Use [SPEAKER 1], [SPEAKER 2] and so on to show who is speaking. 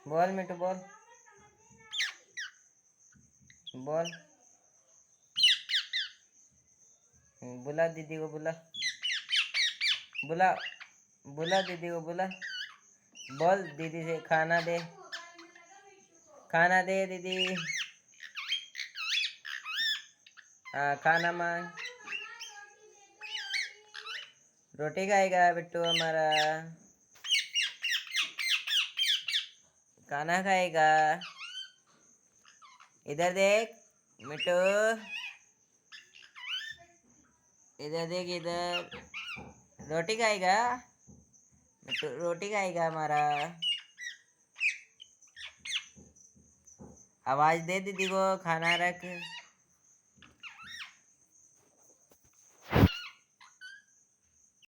[SPEAKER 1] बोल मिट्टू बोल। बोल। बुला दीदी को बुला। बुला। बुला दीदी को बुला। बोल दीदी से खाना दे। खाना दे दीदी। हाँ खाना मांग। रोटी खाएगा बिट्टू हमारा। खाना खाएगा। इधर देख मिट्टू। इधर देख इधर। रोटी खाएगा मिट्टू। रोटी खाएगा हमारा। आवाज दे दीदी को खाना रख।